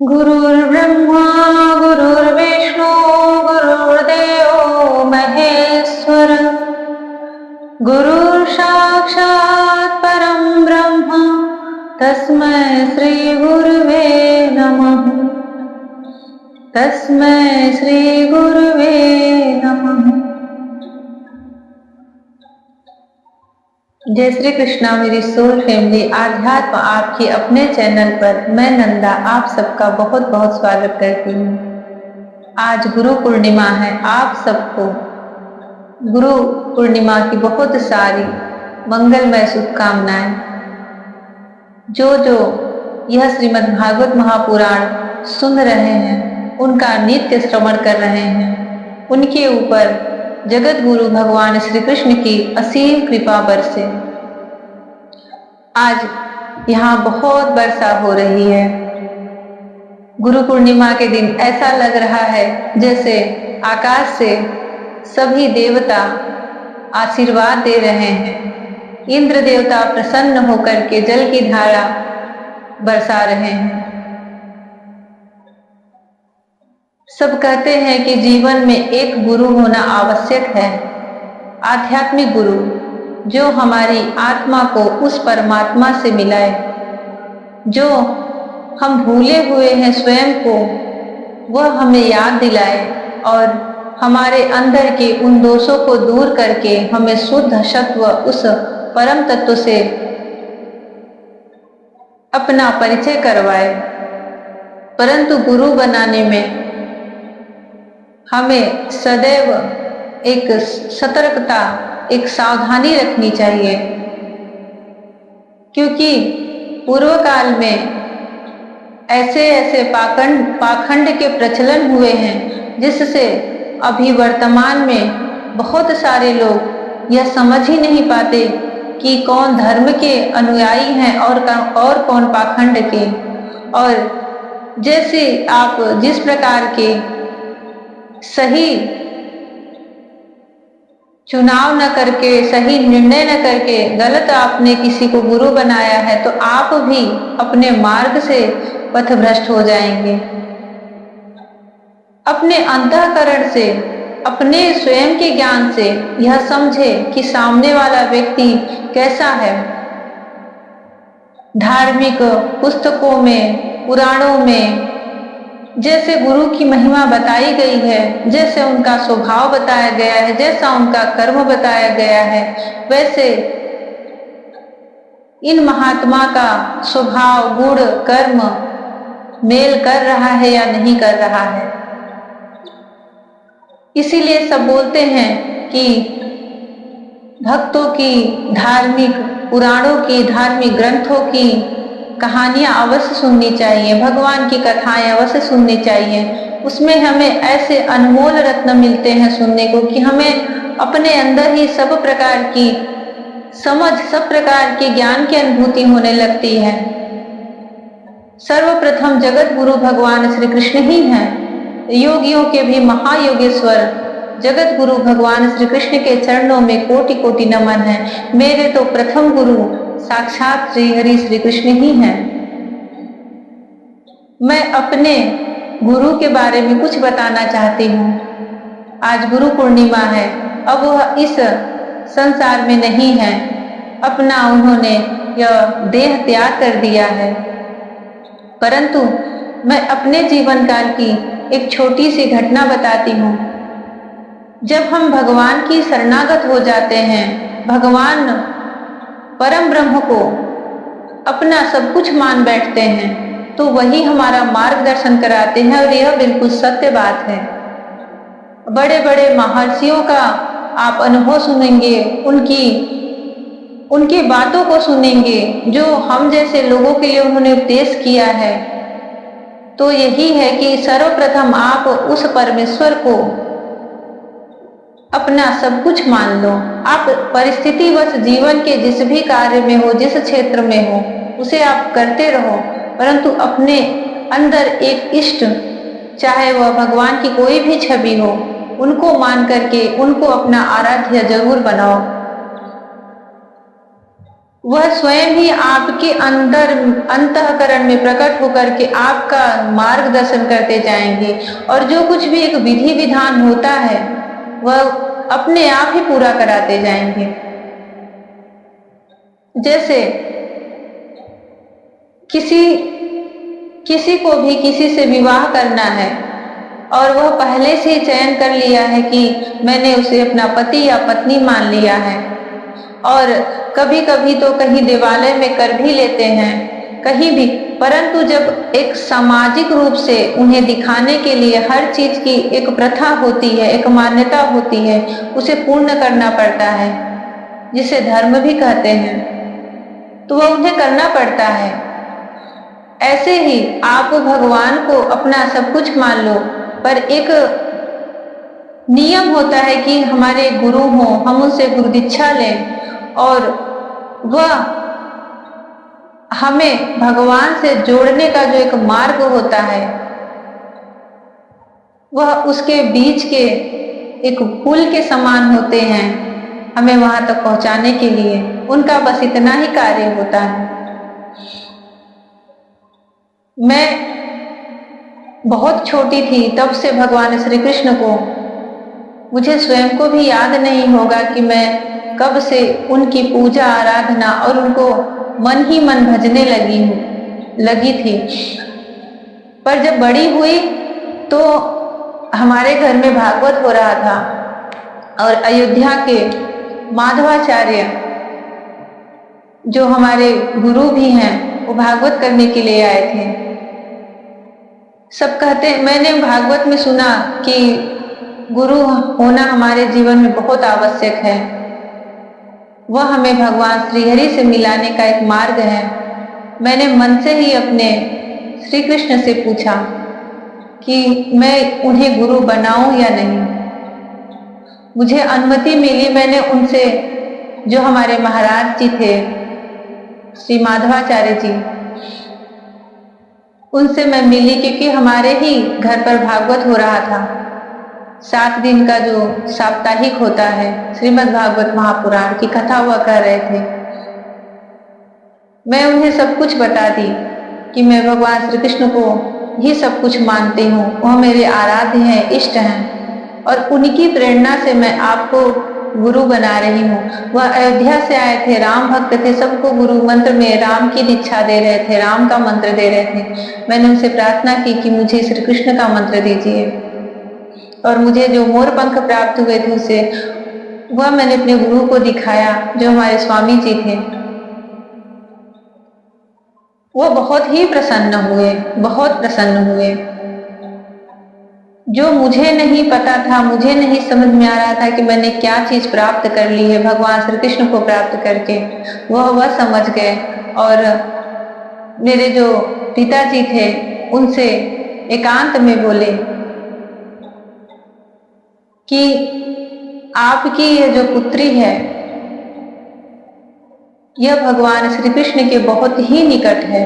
गुरुर्ब्रह्मा गुरुर्विष्णु गुरुर्देवो महेश्वर गुरुर्साक्षात् परं ब्रह्म तस्मै श्री गुरुवे नमः। तस्मै श्री गुरुवे नमः। जय श्री कृष्णा मेरी सोल फैमिली आध्यात्म आपके अपने चैनल पर मैं नंदा आप सबका बहुत बहुत स्वागत करती हूँ। आज गुरु पूर्णिमा है। आप सबको गुरु पूर्णिमा की बहुत सारी मंगलमय शुभकामनाएं। जो यह श्रीमद् भागवत महापुराण सुन रहे हैं, उनका नित्य श्रवण कर रहे हैं, उनके ऊपर जगत गुरु भगवान श्री कृष्ण की असीम कृपा बरसे। आज यहाँ बहुत वर्षा हो रही है। गुरु पूर्णिमा के दिन ऐसा लग रहा है जैसे आकाश से सभी देवता आशीर्वाद दे रहे हैं। इंद्र देवता प्रसन्न होकर के जल की धारा बरसा रहे हैं। सब कहते हैं कि जीवन में एक गुरु होना आवश्यक है, आध्यात्मिक गुरु, जो हमारी आत्मा को उस परमात्मा से मिलाए। जो हम भूले हुए हैं स्वयं को, वह हमें याद दिलाए और हमारे अंदर के उन दोषों को दूर करके हमें शुद्ध सत्व उस परम तत्व से अपना परिचय करवाए। परंतु गुरु बनाने में हमें सदैव एक सतर्कता, एक सावधानी रखनी चाहिए, क्योंकि पूर्व काल में ऐसे पाखंड के प्रचलन हुए हैं, जिससे अभी वर्तमान में बहुत सारे लोग यह समझ ही नहीं पाते कि कौन धर्म के अनुयायी हैं और कौन पाखंड के। और जैसे आप जिस प्रकार के सही चुनाव न करके, सही निर्णय न करके गलत आपने किसी को गुरु बनाया है, तो आप भी अपने मार्ग से पथभ्रष्ट हो जाएंगे। अपने अंतःकरण से, अपने स्वयं के ज्ञान से यह समझे कि सामने वाला व्यक्ति कैसा है। धार्मिक पुस्तकों में, पुराणों में जैसे गुरु की महिमा बताई गई है, जैसे उनका स्वभाव बताया गया है, जैसा उनका कर्म बताया गया है, वैसे इन महात्मा का स्वभाव, गुण, कर्म मेल कर रहा है या नहीं कर रहा है। इसीलिए सब बोलते हैं कि भक्तों की धार्मिक पुराणों की, धार्मिक ग्रंथों की कहानियां अवश्य सुननी चाहिए, भगवान की कथाएं अवश्य सुननी चाहिए। उसमें हमें ऐसे अनमोल रत्न मिलते हैं सुनने को कि हमें अपने अंदर ही सब प्रकार की समझ, सब प्रकार की ज्ञान की अनुभूति होने लगती है। सर्वप्रथम जगत गुरु भगवान श्री कृष्ण ही हैं। योगियों के भी महायोगेश्वर जगत गुरु भगवान श्री कृष्ण के चरणों में कोटि कोटि नमन है। मेरे तो प्रथम गुरु साक्षात श्री हरि श्री कृष्ण ही हैं। मैं अपने गुरु के बारे में कुछ बताना चाहती हूँ। आज गुरु पूर्णिमा है। अब वह इस संसार में नहीं है, अपना उन्होंने यह देह त्याग कर दिया है। परंतु मैं अपने जीवन काल की एक छोटी सी घटना बताती हूँ। जब हम भगवान की शरणागत हो जाते हैं, भगवान परम ब्रह्म को अपना सब कुछ मान बैठते हैं, तो वही हमारा मार्गदर्शन कराते हैं। और यह बिल्कुल सत्य बात है। बड़े बड़े महर्षियों का आप अनुभव सुनेंगे, उनकी बातों को सुनेंगे, जो हम जैसे लोगों के लिए उन्होंने उपदेश किया है। तो यही है कि सर्वप्रथम आप उस परमेश्वर को अपना सब कुछ मान लो। आप परिस्थितिवश जीवन के जिस भी कार्य में हो, जिस क्षेत्र में हो, उसे आप करते रहो, परंतु अपने अंदर एक इष्ट, चाहे वह भगवान की कोई भी छवि हो, उनको मान करके उनको अपना आराध्य जरूर बनाओ। वह स्वयं ही आपके अंदर अंतःकरण में प्रकट होकर के आपका मार्गदर्शन करते जाएंगे और जो कुछ भी एक विधि विधान होता है वह अपने आप ही पूरा कराते जाएंगे। जैसे किसी को भी किसी से विवाह करना है और वह पहले से ही चयन कर लिया है कि मैंने उसे अपना पति या पत्नी मान लिया है, और कभी कभी तो कहीं देवालय में कर भी लेते हैं कहीं भी, परंतु जब एक सामाजिक रूप से उन्हें दिखाने के लिए हर चीज की एक प्रथा होती है, एक मान्यता होती है, उसे पूर्ण करना पड़ता है, जिसे धर्म भी कहते हैं, तो वह उन्हें करना पड़ता है। ऐसे ही आप भगवान को अपना सब कुछ मान लो, पर एक नियम होता है कि हमारे गुरु हों, हम उनसे गुरु दीक्षा लें और वह हमें भगवान से जोड़ने का जो एक मार्ग होता है वह उसके बीच के एक पुल के समान होते हैं, हमें वहां तक पहुंचाने के लिए उनका बस इतना ही कार्य होता है। मैं बहुत छोटी थी तब से भगवान श्री कृष्ण को मुझे स्वयं को भी याद नहीं होगा कि मैं कब से उनकी पूजा आराधना और उनको मन ही मन भजने लगी थी। पर जब बड़ी हुई तो हमारे घर में भागवत हो रहा था और अयोध्या के माधवाचार्य जो हमारे गुरु भी हैं वो भागवत करने के लिए आए थे। सब कहते, मैंने भागवत में सुना कि गुरु होना हमारे जीवन में बहुत आवश्यक है, वह हमें भगवान श्रीहरि से मिलाने का एक मार्ग है। मैंने मन से ही अपने श्री कृष्ण से पूछा कि मैं उन्हें गुरु बनाऊं या नहीं। मुझे अनुमति मिली, मैंने उनसे, जो हमारे महाराज जी थे श्री माधवाचार्य जी, उनसे मैं मिली क्योंकि हमारे ही घर पर भागवत हो रहा था। 7 दिन का जो साप्ताहिक होता है, श्रीमद् भागवत महापुराण की कथा हुआ कर रहे थे। मैं उन्हें सब कुछ बता दी कि मैं भगवान श्री कृष्ण को ही सब कुछ मानती हूँ, वह मेरे आराध्य हैं, इष्ट हैं, और उनकी प्रेरणा से मैं आपको गुरु बना रही हूँ। वह अयोध्या से आए थे, राम भक्त थे, सबको गुरु मंत्र में राम की दीक्षा दे रहे थे, राम का मंत्र दे रहे थे। मैंने उनसे प्रार्थना की कि मुझे श्री कृष्ण का मंत्र दीजिए, और मुझे जो मोर पंख प्राप्त हुए थे उसे वह मैंने अपने गुरु को दिखाया, जो हमारे स्वामी जी थे। वो बहुत ही प्रसन्न हुए, बहुत प्रसन्न हुए। जो मुझे नहीं पता था, मुझे नहीं समझ में आ रहा था कि मैंने क्या चीज प्राप्त कर ली है भगवान श्री कृष्ण को प्राप्त करके, वह समझ गए। और मेरे जो पिताजी थे उनसे एकांत में बोले कि आपकी यह जो पुत्री है यह भगवान श्री कृष्ण के बहुत ही निकट है,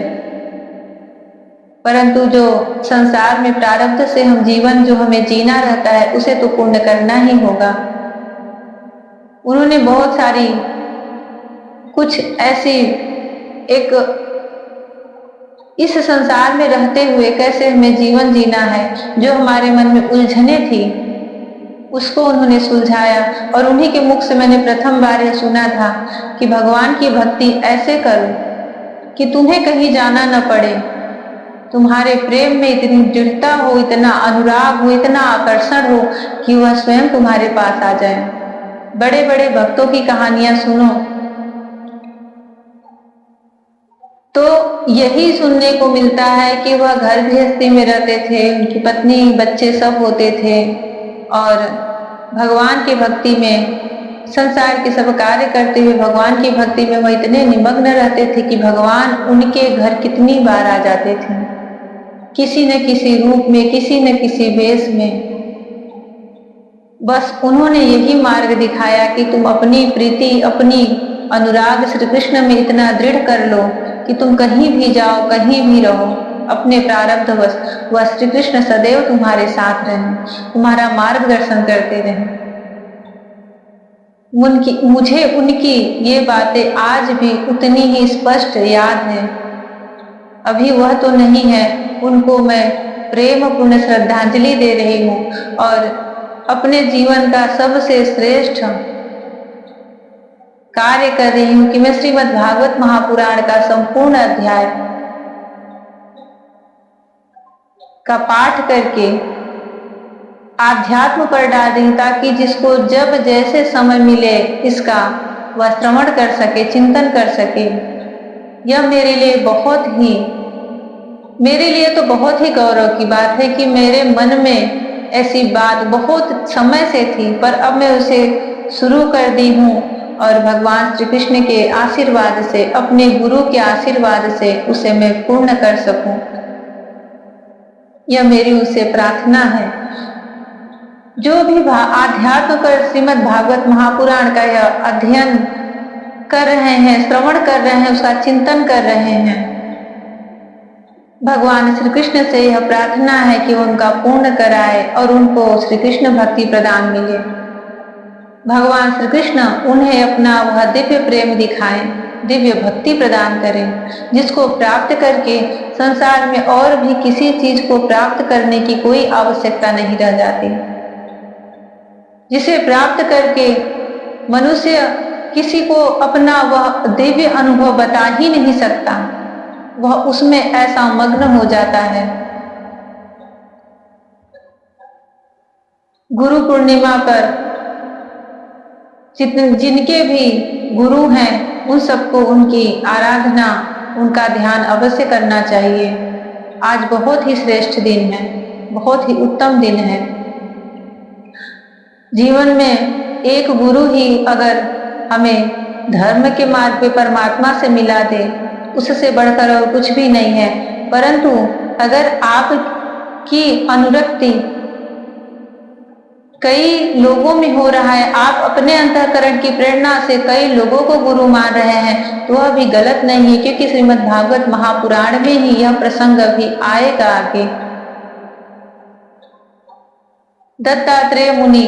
परंतु जो संसार में प्रारब्ध से हम जीवन जो हमें जीना रहता है उसे तो पूर्ण करना ही होगा। उन्होंने बहुत सारी कुछ ऐसी एक इस संसार में रहते हुए कैसे हमें जीवन जीना है, जो हमारे मन में उलझने थी, उसको उन्होंने सुलझाया। और उन्हीं के मुख से मैंने प्रथम बार यह सुना था कि भगवान की भक्ति ऐसे करो कि तुम्हें कहीं जाना न पड़े, तुम्हारे प्रेम में इतनी दृढ़ता हो, इतना अनुराग हो, इतना आकर्षण हो कि वह स्वयं तुम्हारे पास आ जाए। बड़े बड़े भक्तों की कहानियां सुनो तो यही सुनने को मिलता है कि वह घर गृहस्थी में रहते थे, उनकी पत्नी बच्चे सब होते थे, और भगवान की भक्ति में, संसार के सब कार्य करते हुए भगवान की भक्ति में वह इतने निमग्न रहते थे कि भगवान उनके घर कितनी बार आ जाते थे, किसी न किसी रूप में, किसी न किसी वेश में। बस उन्होंने यही मार्ग दिखाया कि तुम अपनी प्रीति, अपनी अनुराग श्री कृष्ण में इतना दृढ़ कर लो कि तुम कहीं भी जाओ, कहीं भी रहो, अपने प्रारब्ध वह श्री कृष्ण सदैव तुम्हारे साथ रहें, तुम्हारा मार्गदर्शन करते रहें। मुझे उनकी ये बातें आज भी उतनी ही स्पष्ट याद है। अभी वह तो नहीं है, उनको मैं प्रेम पूर्ण श्रद्धांजलि दे रही हूँ और अपने जीवन का सबसे श्रेष्ठ कार्य कर रही हूँ कि मैं श्रीमद् भागवत महापुराण का संपूर्ण अध्याय का पाठ करके आध्यात्म पर डाल दें, ताकि जिसको जब जैसे समय मिले इसका वह श्रवण कर सके, चिंतन कर सके। यह मेरे लिए तो बहुत ही गौरव की बात है कि मेरे मन में ऐसी बात बहुत समय से थी, पर अब मैं उसे शुरू कर दी हूँ और भगवान श्री कृष्ण के आशीर्वाद से, अपने गुरु के आशीर्वाद से उसे मैं पूर्ण कर सकूं। यह मेरी उसे प्रार्थना है। जो भी आध्यात्म पर श्रीमद् भागवत महापुराण का यह अध्ययन कर रहे हैं, श्रवण कर रहे हैं, उसका चिंतन कर रहे हैं, भगवान श्री कृष्ण से यह प्रार्थना है कि उनका पूर्ण कराए और उनको श्री कृष्ण भक्ति प्रदान मिले। भगवान श्री कृष्ण उन्हें अपना वह दिव्य प्रेम दिखाएं, दिव्य भक्ति प्रदान करें, जिसको प्राप्त करके संसार में और भी किसी चीज को प्राप्त करने की कोई आवश्यकता नहीं रह जाती, जिसे प्राप्त करके मनुष्य किसी को अपना वह दिव्य अनुभव बता ही नहीं सकता, वह उसमें ऐसा मग्न हो जाता है। गुरु पूर्णिमा पर जिनके भी गुरु हैं उन सबको उनकी आराधना, उनका ध्यान अवश्य करना चाहिए। आज बहुत ही श्रेष्ठ दिन है, बहुत ही उत्तम दिन है। जीवन में एक गुरु ही अगर हमें धर्म के मार्ग पे परमात्मा से मिला दे, उससे बढ़कर और कुछ भी नहीं है। परंतु अगर आपकी अनुरक्ति कई लोगों में हो रहा है, आप अपने अंतःकरण की प्रेरणा से कई लोगों को गुरु मान रहे हैं, तो वह भी गलत नहीं है, क्योंकि श्रीमद् भागवत महापुराण में ही यह प्रसंग भी आएगा आगे। दत्तात्रेय मुनि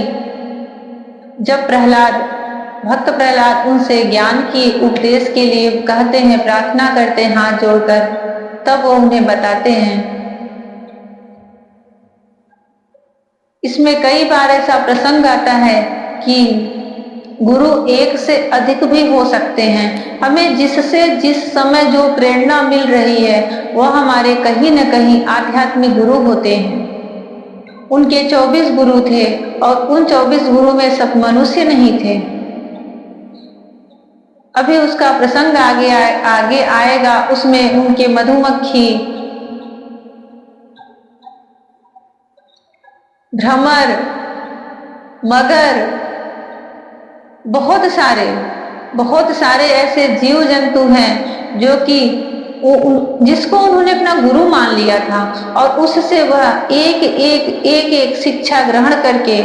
जब भक्त प्रहलाद उनसे ज्ञान की उपदेश के लिए कहते हैं, प्रार्थना करते हैं हाथ जोड़कर, तब वो उन्हें बताते हैं। इसमें कई बार ऐसा प्रसंग आता है कि गुरु एक से अधिक भी हो सकते हैं। हमें जिससे जिस समय जो प्रेरणा मिल रही है, वह हमारे कहीं न कहीं आध्यात्मिक गुरु होते हैं। उनके 24 गुरु थे और उन 24 गुरु में सब मनुष्य नहीं थे। अभी उसका प्रसंग आगे आएगा, उसमें उनके मधुमक्खी, भ्रमर, मगर, बहुत सारे ऐसे जीव जंतु हैं जो कि जिसको उन्होंने अपना गुरु मान लिया था और उससे वह एक शिक्षा ग्रहण करके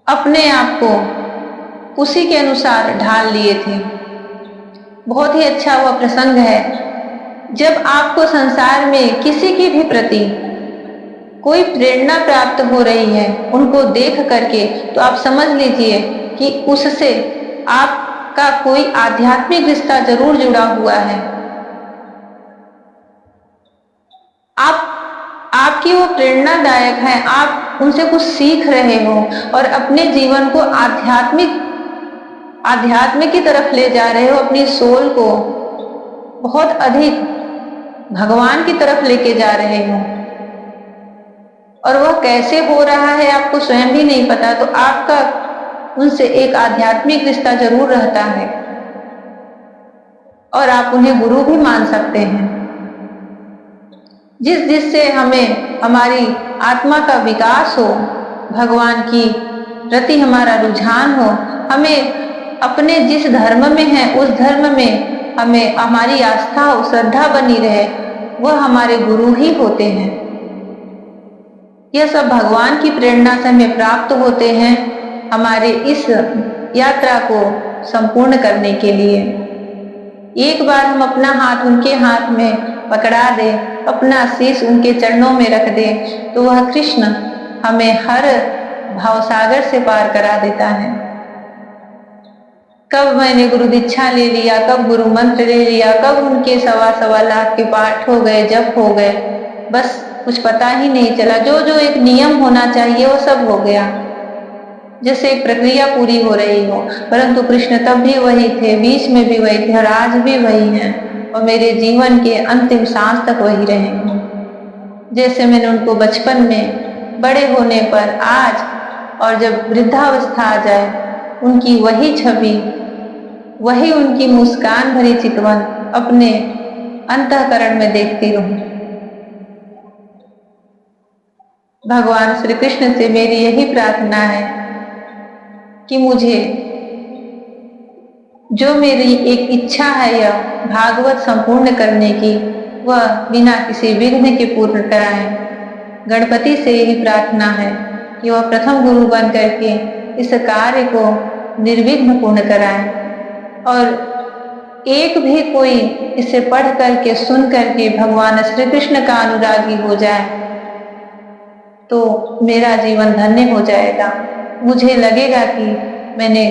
अपने आप को उसी के अनुसार ढाल लिए थे। बहुत ही अच्छा वह प्रसंग है। जब आपको संसार में किसी की भी प्रति कोई प्रेरणा प्राप्त हो रही है, उनको देख करके, तो आप समझ लीजिए कि उससे आपका कोई आध्यात्मिक रिश्ता जरूर जुड़ा हुआ है। आपकी वो प्रेरणादायक है, आप उनसे कुछ सीख रहे हो और अपने जीवन को आध्यात्म की तरफ ले जा रहे हो, अपनी सोल को बहुत अधिक भगवान की तरफ लेके जा रहे हो। और वह कैसे हो रहा है आपको स्वयं भी नहीं पता, तो आपका उनसे एक आध्यात्मिक रिश्ता जरूर रहता है और आप उन्हें गुरु भी मान सकते हैं। जिससे हमें हमारी आत्मा का विकास हो, भगवान की प्रति हमारा रुझान हो, हमें अपने जिस धर्म में है उस धर्म में हमें हमारी आस्था और श्रद्धा बनी रहे, वह हमारे गुरु ही होते हैं। यह सब भगवान की प्रेरणा से हमें प्राप्त होते हैं हमारे इस यात्रा को संपूर्ण करने के लिए। एक बार हम अपना हाथ उनके हाथ में पकड़ा दें, अपना शीश उनके चरणों में रख दें, तो वह कृष्ण हमें हर भावसागर से पार करा देता है। कब मैंने गुरु दीक्षा ले लिया, कब गुरु मंत्र ले लिया, कब उनके 1.25 लाख के पाठ हो गए, जप हो गए, बस कुछ पता ही नहीं चला। जो जो एक नियम होना चाहिए वो सब हो गया, जैसे एक प्रक्रिया पूरी हो रही हो। परंतु कृष्ण तब भी वही थे, बीच में भी वही थे और आज भी वही हैं और मेरे जीवन के अंतिम सांस तक वही रहेंगे। जैसे मैंने उनको बचपन में, बड़े होने पर, आज और जब वृद्धावस्था आ जाए, उनकी वही छवि, वही उनकी मुस्कान भरी चितवन अपने अंतःकरण में देखती रहूं। भगवान श्री कृष्ण से मेरी यही प्रार्थना है कि मुझे जो मेरी एक इच्छा है यह भागवत संपूर्ण करने की, वह बिना किसी विघ्न के पूर्ण कराएं। गणपति से यही प्रार्थना है कि वह प्रथम गुरु बन करके इस कार्य को निर्विघ्न पूर्ण कराएं और एक भी कोई इसे पढ़ करके, सुन करके भगवान श्री कृष्ण का अनुरागी हो जाए तो मेरा जीवन धन्य हो जाएगा। मुझे लगेगा कि मैंने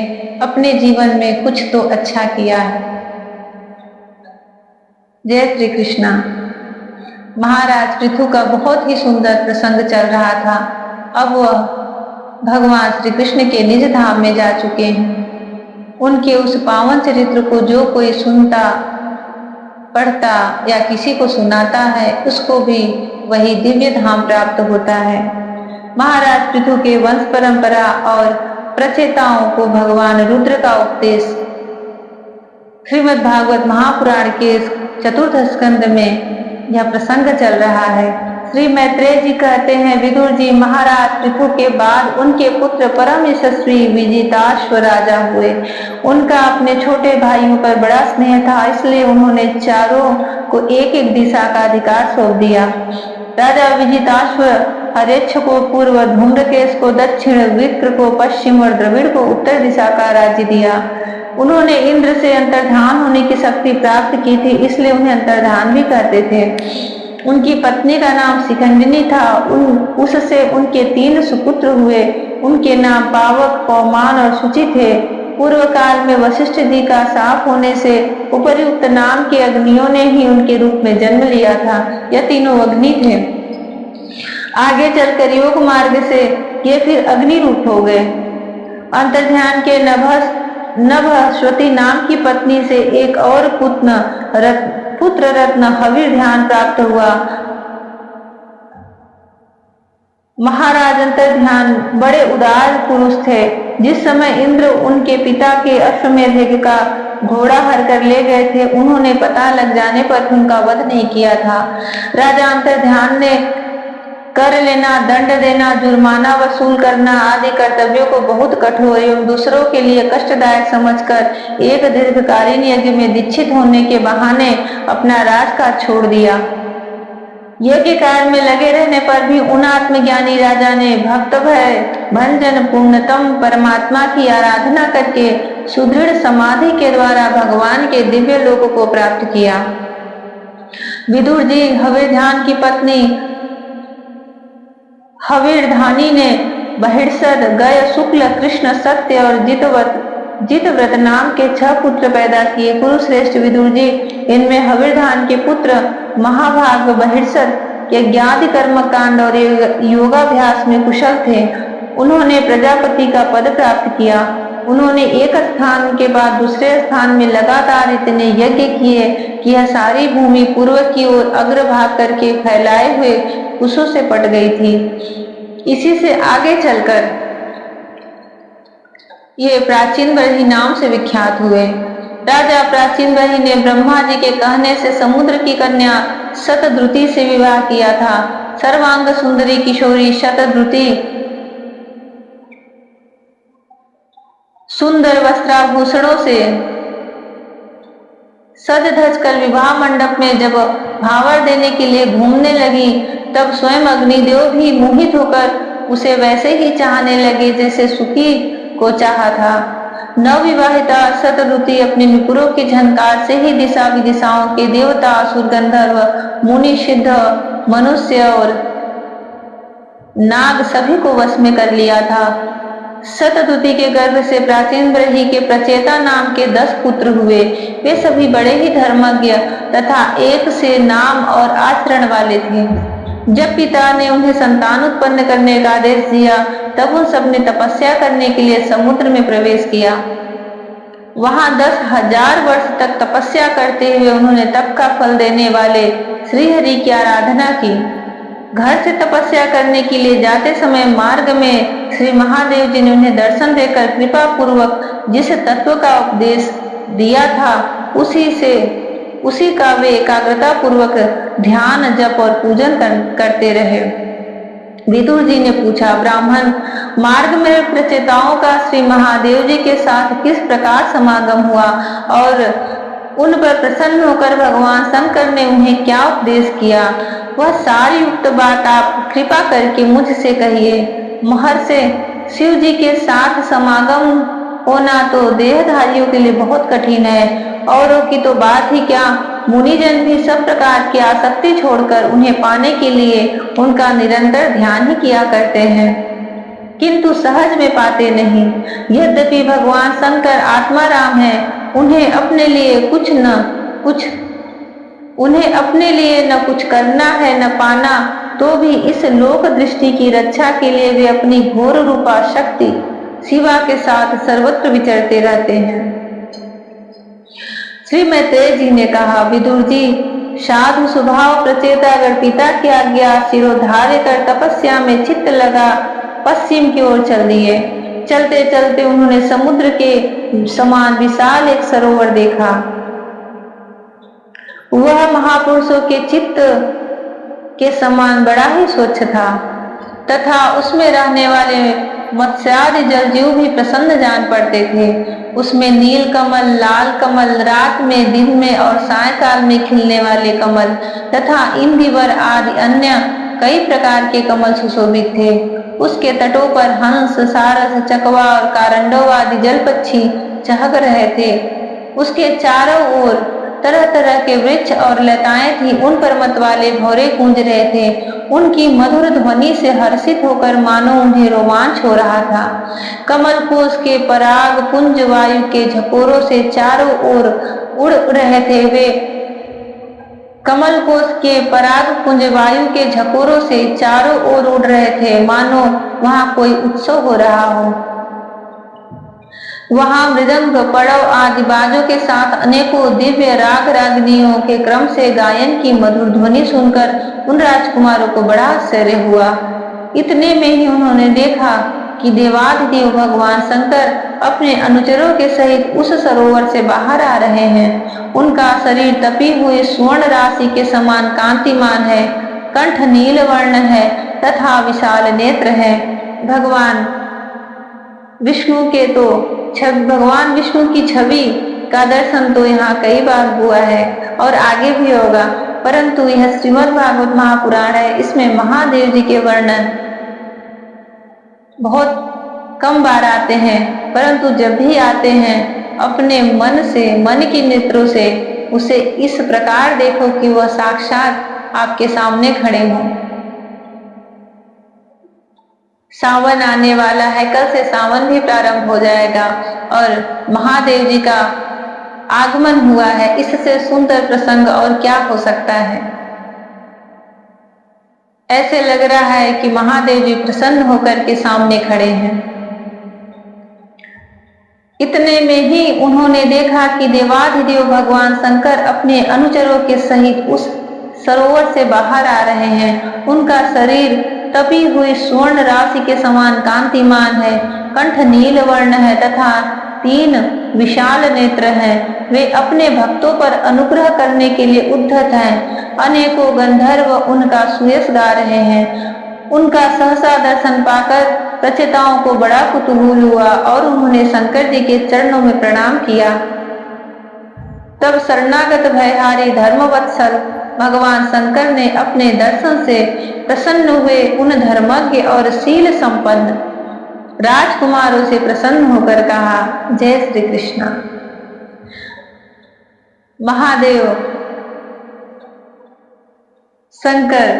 अपने जीवन में कुछ तो अच्छा किया है। जय श्री कृष्णा। महाराज पृथु का बहुत ही सुंदर प्रसंग चल रहा था। अब वह भगवान श्री कृष्ण के निज धाम में जा चुके हैं। उनके उस पावन चरित्र को जो कोई सुनता, पढ़ता या किसी को सुनाता है, उसको भी वही दिव्य धाम प्राप्त होता है। महाराज पृथु के वंश परंपरा और प्रचेताओं को भगवान रुद्र का उपदेश श्रीमद् भागवत महापुराण के चतुर्थ स्कंद में यह प्रसंग चल रहा है। श्री मैत्रेय जी कहते हैं, विदुर जी महाराज पृथु के बाद उनके पुत्र परम यशस्वी विजिताश्व राजा हुए। उनका अपने छोटे भाइयों पर बड़ा स्नेह था, इसलिए उन्होंने चारों को एक एक दिशा का अधिकार सौंप दिया। राजा विजिताश्व हरेच्छ को पूर्व, धूम्रकेश को दक्षिण, विक्र को पश्चिम और द्रविड़ को उत्तर दिशा का राज्य दिया। उन्होंने इंद्र से अंतर्धान होने की शक्ति प्राप्त की थी, इसलिए उन्हें अंतर्धान भी कहते थे। उनकी पत्नी का नाम शिखंडिनी था। उससे उनके 3 सुपुत्र हुए। उनके नाम पावक, पौमान और शुचि थे। पूर्व काल में वशिष्ठ जी का शाप होने से उपर्युक्त नाम के अग्नियों ने ही उनके रूप में जन्म लिया था। यह तीनों अग्नि थे। आगे चलकर योग मार्ग से ये फिर अग्नि रूप हो गए। अंतर्ध्यान के नभस्वती नाम की पत्नी से एक और पुत्र रत्न हवीर ध्यान प्राप्त हुआ। महाराज अंतर्ध्यान बड़े उदार पुरुष थे। जिस समय इंद्र उनके पिता के अश्वमेध यज्ञ का घोड़ा हर कर ले गए थे, उन्होंने पता लग जाने पर उनका वध नहीं किया था। राजा अंतर्ध्यान ने कर लेना, दंड देना, जुर्माना वसूल करना आदि कर्तव्यों को बहुत कठोर एवं दूसरों के लिए कष्टदायक समझकर एक दीर्घकालीन यज्ञ में दीक्षित होने के बहाने अपना राजकाज छोड़ दिया। यज्ञ कार्य में लगे रहने पर भी उन आत्मज्ञानी राजा ने भक्त भय भंजन पूर्णतम परमात्मा की आराधना करके सुदृढ़ समाधि के द्वारा भगवान के दिव्य लोक को प्राप्त किया। विदुर जी हवीरधान की पत्नी हवीरधानी ने बहिर्षद, गय, शुक्ल, कृष्ण, सत्य और जितव्रत नाम के 6 पुत्र पैदा किए। कुरुश्रेष्ठ विदुर जी, इनमें हवीरधान के पुत्र महाभाग बहिर्षद यज्ञादि कर्म कांड और योगाभ्यास में कुशल थे। उन्होंने प्रजापति का पद प्राप्त किया। उन्होंने एक स्थान के बाद दूसरे स्थान में लगातार इतने यज्ञ किए कि यह सारी भूमि पूर्व की ओर अग्रभाग करके फैलाए हुए कुशों से पट गई थी। इसी से आगे चलकर ये प्राचीन बरही नाम से विख्यात हुए। राजा प्राचीन बरही ने ब्रह्मा जी के कहने से समुद्र की कन्या शतद्रुति से विवाह किया था। सर्वांग सुंदरी किशोरी शतद्रुति सुंदर वस्त्राभूषणों से सज धज कर विवाह मंडप में जब भावर देने के लिए घूमने लगी, तब स्वयं अग्निदेव भी मोहित होकर उसे वैसे ही चाहने लगे जैसे सुकी को चाहा था। नवविवाहिता शतद्रुति अपने नुपुरों की झंकार से ही दिशा विदिशाओं के देवता, असुर, गंधर्व, मुनि, सिद्ध, मनुष्य और नाग सभी को वश में कर लिया था। शतद्रुति के गर्भ से प्राचीन ब्रही के प्रचेता नाम के 10 पुत्र हुए। वे सभी बड़े ही धर्मज्ञ तथा एक से नाम और आचरण वाले थे। जब पिता ने उन्हें संतान उत्पन्न करने का आदेश दिया, तब उन सब ने तपस्या करने के लिए समुद्र में प्रवेश किया। वहां 10,000 वर्ष तक तपस्या करते हुए उन्होंने तप का फल देने वाले श्री हरि की आराधना की। घर से तपस्या करने के लिए जाते समय मार्ग में श्री महादेव जी ने उन्हें दर्शन देकर कृपा पूर्वक जिस तत्व का उपदेश दिया था, उसी का वे एकाग्रता पूर्वक ध्यान, जप और पूजन करते रहे। विदुर जी ने पूछा, ब्राह्मण, मार्ग में प्रचेताओं का श्री महादेव जी के साथ किस प्रकार समागम हुआ और उन पर प्रसन्न होकर भगवान शंकर ने उन्हें क्या उपदेश किया, वह सारी उक्त बात आप कृपा करके मुझसे कहिए। महर्षि, शिव जी के साथ समागम होना तो देहधारियों के लिए बहुत कठिन है। औरों की तो बात ही क्या, मुनिजन भी सब प्रकार की आसक्ति छोड़कर उन्हें पाने के लिए उनका निरंतर ध्यान ही किया करते हैं, किंतु सहज में पाते नहीं। यद्यपि भगवान शंकर आत्माराम है, उन्हें अपने लिए न कुछ करना है न पाना, तो भी इस लोक दृष्टि की रक्षा के लिए वे अपनी घोर रूपा शक्ति शिवा के साथ सर्वत्र विचरते रहते हैं। श्री मैत्रेय जी ने कहा, विदुर जी, साधु स्वभाव प्रचेता अगर पिता की आज्ञा शिरोधार्य कर तपस्या में चित्त लगा पश्चिम की ओर चल दिए। चलते चलते उन्होंने समुद्र के समान विशाल एक सरोवर देखा। वह महापुरुषों के चित्त के समान बड़ा ही स्वच्छ था तथा उसमें रहने वाले मत्स्यादि जलजीव भी प्रसन्न जान पड़ते थे। उसमें नील कमल, लाल कमल, रात में, दिन में और सायकाल में खिलने वाले कमल तथा इंदिवर आदि अन्य कई प्रकार के कमल सुशोभित थे। उसके तटों पर हंस, सारस, चकवा और कारंडव आदि जल पक्षी चहक रहे थे। उसके चारों ओर तरह तरह के वृक्ष और लताएं थी। उन पर मत वाले भौरे गूंज रहे थे। उनकी मधुर ध्वनि से हर्षित होकर मानो उन्हें रोमांच हो रहा था। कमल कोश के पराग पुंज वायु के झकोरों से चारों ओर उड़ रहे थे। वे कमल कोश के पराग पुंज वायु के झकोरों से चारों ओर उड़ रहे थे, मानो वहां कोई उत्सव हो रहा हो। वहां मृदंग, पड़व आदि बाजों के साथ अनेकों दिव्य राग रागनियों के क्रम से गायन की मधुर ध्वनि सुनकर उन राजकुमारों को बड़ा आश्चर्य हुआ। इतने में ही उन्होंने देखा कि देवाधिदेव भगवान शंकर अपने अनुचरों के सहित उस सरोवर से बाहर आ रहे हैं। उनका शरीर तपी हुई स्वर्ण राशि के समान कांतिमान है, कंठ नील वर्ण है तथा विशाल नेत्र है। भगवान विष्णु की छवि का दर्शन तो यहाँ कई बार हुआ है और आगे भी होगा, परंतु यह श्रीमद् भागवत महापुराण है। इसमें महादेव जी के वर्णन बहुत कम बार आते हैं, परंतु जब भी आते हैं अपने मन की नेत्रों से उसे इस प्रकार देखो कि वह साक्षात आपके सामने खड़े हों। सावन आने वाला है, कल से सावन भी प्रारंभ हो जाएगा और महादेव जी का आगमन हुआ है। इससे सुंदर प्रसंग और क्या हो सकता है। ऐसे लग रहा है कि महादेव जी प्रसन्न होकर के सामने खड़े हैं। इतने में ही उन्होंने देखा कि देवाधिदेव भगवान शंकर अपने अनुचरों के सहित उस सरोवर से बाहर आ रहे हैं। उनका शरीर तपी हुई स्वर्ण राशि के समान कांतिमान है, कंठ नील वर्ण है तथा 3 विशाल नेत्र हैं। वे अपने भक्तों पर अनुग्रह करने के लिए उद्धत हैं। अनेकों गंधर्व उनका सुयश गा रहे हैं। उनका सहसा दर्शन पाकर प्रचेताओं को बड़ा कुतूहल हुआ और उन्होंने शंकर जी के चरणों में प्रणाम किया। तब शरणागत भयहारी धर्मवत्सल भगवान शंकर ने अपने दर्शन से प्रसन्न हुए उन धर्मज्ञ और शील संपन्न राजकुमारों से प्रसन्न होकर कहा, जय श्री कृष्ण। महादेव शंकर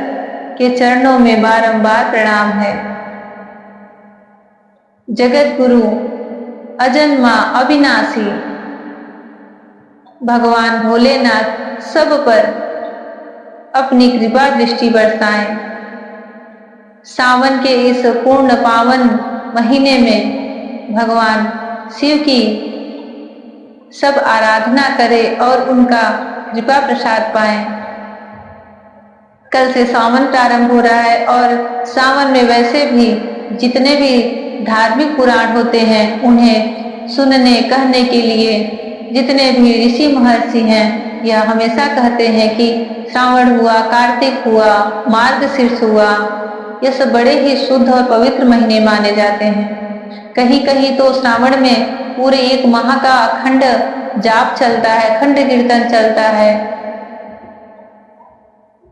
के चरणों में बारंबार प्रणाम है। जगत गुरु अजन्मा अविनाशी भगवान भोलेनाथ सब पर अपनी कृपा दृष्टि बरसाएं। सावन के इस पूर्ण पावन महीने में भगवान शिव की सब आराधना करें और उनका कृपा प्रसाद पाएं। कल से सावन प्रारंभ हो रहा है और सावन में वैसे भी जितने भी धार्मिक पुराण होते हैं उन्हें सुनने कहने के लिए जितने भी ऋषि महर्षि हैं यह हमेशा कहते हैं कि श्रावण हुआ, कार्तिक हुआ, मार्गशीर्ष हुआ, ये सब बड़े ही शुद्ध और पवित्र महीने माने जाते हैं। कहीं कहीं तो श्रावण में पूरे 1 माह का अखंड जाप चलता है, अखंड कीर्तन चलता है।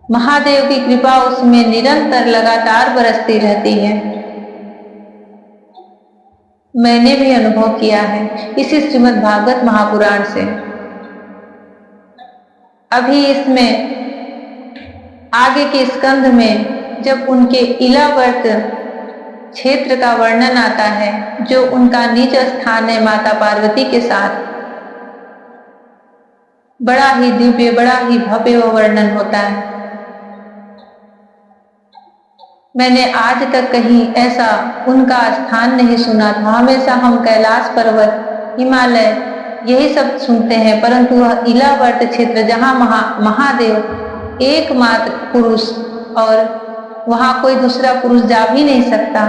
महादेव की कृपा उसमें निरंतर लगातार बरसती रहती है। मैंने भी अनुभव किया है इसी श्रीमद् भागवत महापुराण से। अभी इसमें आगे के स्कंध में जब उनके इलावर्त क्षेत्र का वर्णन आता है, जो उनका निज स्थान है माता पार्वती के साथ, बड़ा ही दिव्य, बड़ा ही भव्य वर्णन होता है। मैंने आज तक कहीं ऐसा उनका स्थान नहीं सुना था। हमेशा हम कैलाश पर्वत, हिमालय यही सब सुनते हैं, परंतु वह इलावर्त क्षेत्र जहाँ महादेव एकमात्र पुरुष और वहां कोई दूसरा पुरुष जा भी नहीं सकता।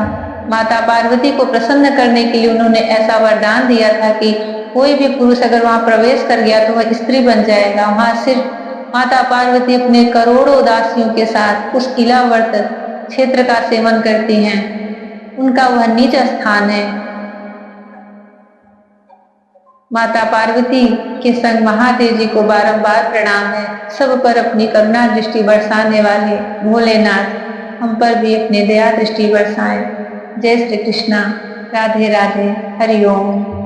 माता पार्वती को प्रसन्न करने के लिए उन्होंने ऐसा वरदान दिया था कि कोई भी पुरुष अगर वहां प्रवेश कर गया तो वह स्त्री बन जाएगा। वहां सिर्फ माता पार्वती अपने करोड़ों दासियों के साथ उस इलावर्त क्षेत्र का सेवन करती हैं। उनका वह निज स्थान है। माता पार्वती के संग महादेव जी को बारंबार प्रणाम है। सब पर अपनी करुणा दृष्टि बरसाने वाले भोलेनाथ हम पर भी अपनी दया दृष्टि बरसाएं। जय श्री कृष्णा। राधे राधे। हरि ओम।